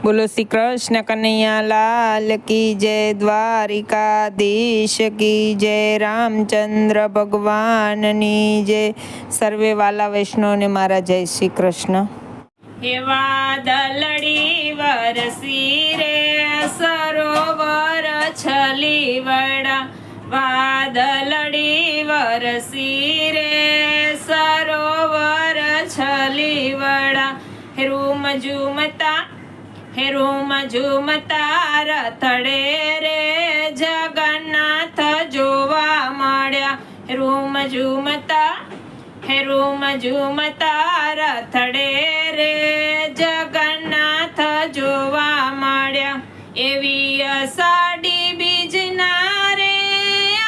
બોલો શ્રી કૃષ્ણ કનૈયા લાલ કી જય, દ્વારિકાધીશ કી જય, રામચંદ્ર ભગવાનની જય. સર્વે વાલા વૈષ્ણવને મારા જય શ્રી કૃષ્ણ. હે વાદળડી વરસી રે સરોવર છલી વડા, વાદળડી વરસી રે સરોવર છલી વડા. હે રૂમ ઝૂમતા રથડે રે જગન્નાથ જોવા મળ્યા. હે રૂમ ઝૂમતા રથડે રે જગન્નાથ જોવા મળ્યા. એવી અષાઢી બીજના રે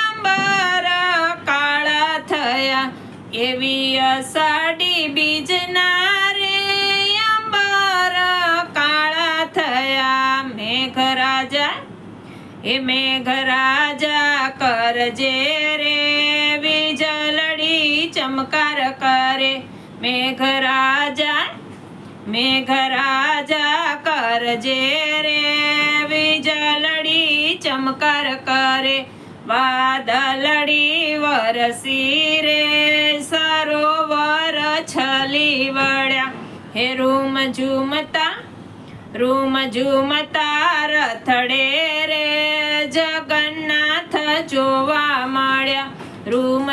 અંબર કાળા થયા, એવી અષાઢી બીજના રે અંબર કાળા થયા. મેઘરાજા કરજે રે વીજળડી ચમકાર કરે. મેઘરાજા કરજે રે વીજળડી ચમકાર કરે. વાદળડી વરસી રે સરોવર છલી વળ્યા. હે રૂમ ઝૂમતા રથડે રે જગન્નાથ જોવા મળ્યા. રૂમ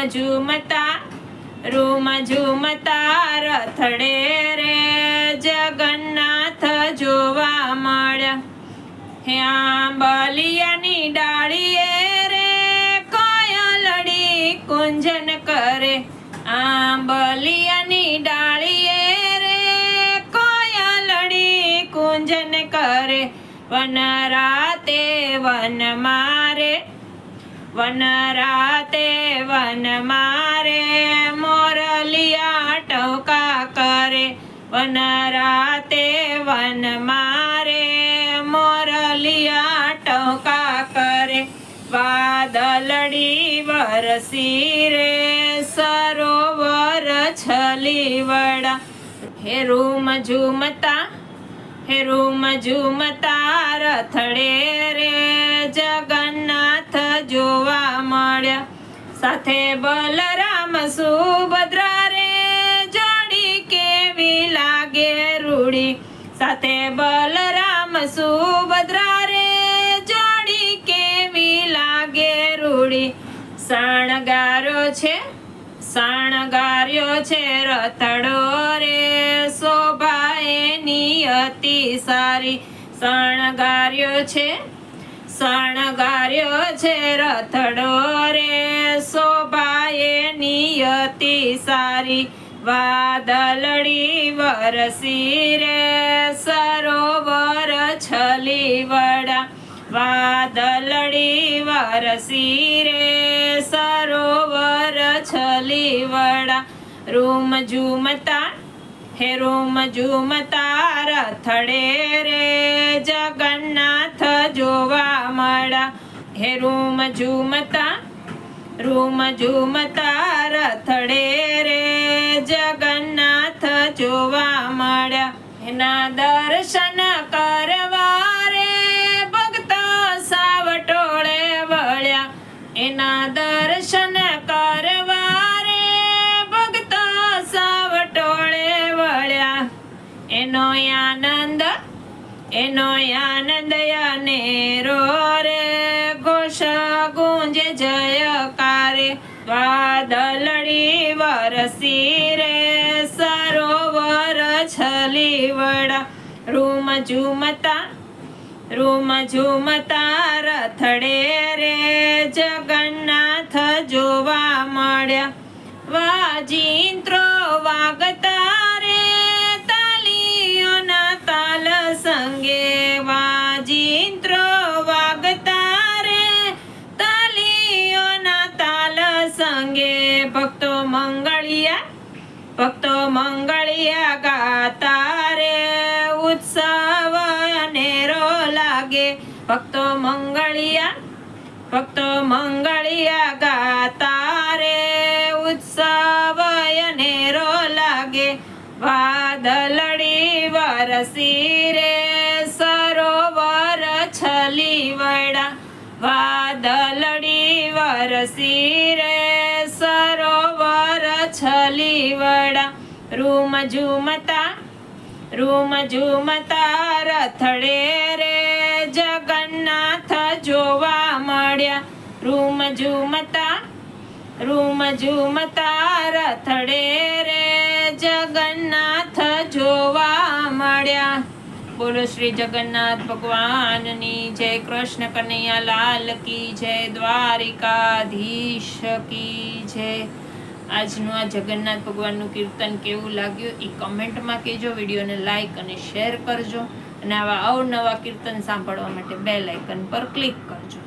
ઝૂમતા રથડે રે જગન્નાથ જોવા મળ્યા. હે આંબલિયાની ડાળીએ રે કોયલડી કુંજન કરે. આંબલિયાની ડાળીએ રે કોયલડી કુંજન કરે. વન રાતે વન મારે મોરલિયા ટવકા કરે. વન રાતે વન મારે મોરલિયા ટવકા કરે. વાદળડી વરસી રે સરોવર છલી વડા. હે રૂમ ઝૂમતા રથડે રે જગન્નાથ જોવા મળ્યા. સાથે બલરામ સુભદ્રા રે જોડી કેવી લાગે રૂડી. સાથે બલરામ સુભદ્રા રે જોડી કેવી લાગે રૂડી. શણગાર્યો છે રથડો રે શોભા એની અતિ સારી. શણગાર્યો છે રથડો રે શોભા એની અતિ સારી. વાદળડી વરસી રે સરોવર છલી વડા. વાદળડી વરસી રે સરોવર છલી વડા. રૂમ ઝૂમતા રથડે રે જગન્નાથ જોવા મળ્યા. હે રૂમ ઝૂમતા રથડે રે જગન્નાથ જોવા મળ્યા. એના દર્શન કરવા રે ભક્તો સાવ ટોળે વળ્યા. એના દર્શન કરવા રે ભક્તો સાવ ટોળે વળ્યા. એનો આનંદ અનેરો રે ઘોષ ગુંજે જયકારે. વાદળડી વરસી રે સરોવર છલી વડા. રૂમ ઝૂમતા રથડે રે જગન્નાથ જોવા મળ્યા. વાજિંત્રો વાગતા રે તાલીઓના તાલ સંગે. વાજિંત્રો વાગતા રે તાલીઓના તાલ સંગે. ભક્તો મંગળિયા ગાતા રે ઉત્સવ અનેરો લાગે. ભક્તો મંગળિયા ગાતા રે ઉત્સવ અનેરો લાગે. વાદળડી વરસી રે વાદળડી વરસી રે સરોવર છલીવડા રૂમ ઝૂમતા રથડે રે જગન્નાથ જોવા મળ્યા રૂમ ઝૂમતા રથડે રે જગન્નાથ જોવા મળ્યા. બોલો શ્રી જગન્નાથ ભગવાનની જય. કૃષ્ણ કનૈયા લાલ કી જય. દ્વારિકાધીશ કી જય. આજનું આ જગન્નાથ ભગવાનનું કીર્તન કેવું લાગ્યું એ કમેન્ટમાં કહેજો. વિડીયોને લાઈક અને શેર કરજો અને આવા અવનવા કીર્તન સાંભળવા માટે બેલ આઇકન પર ક્લિક કરજો.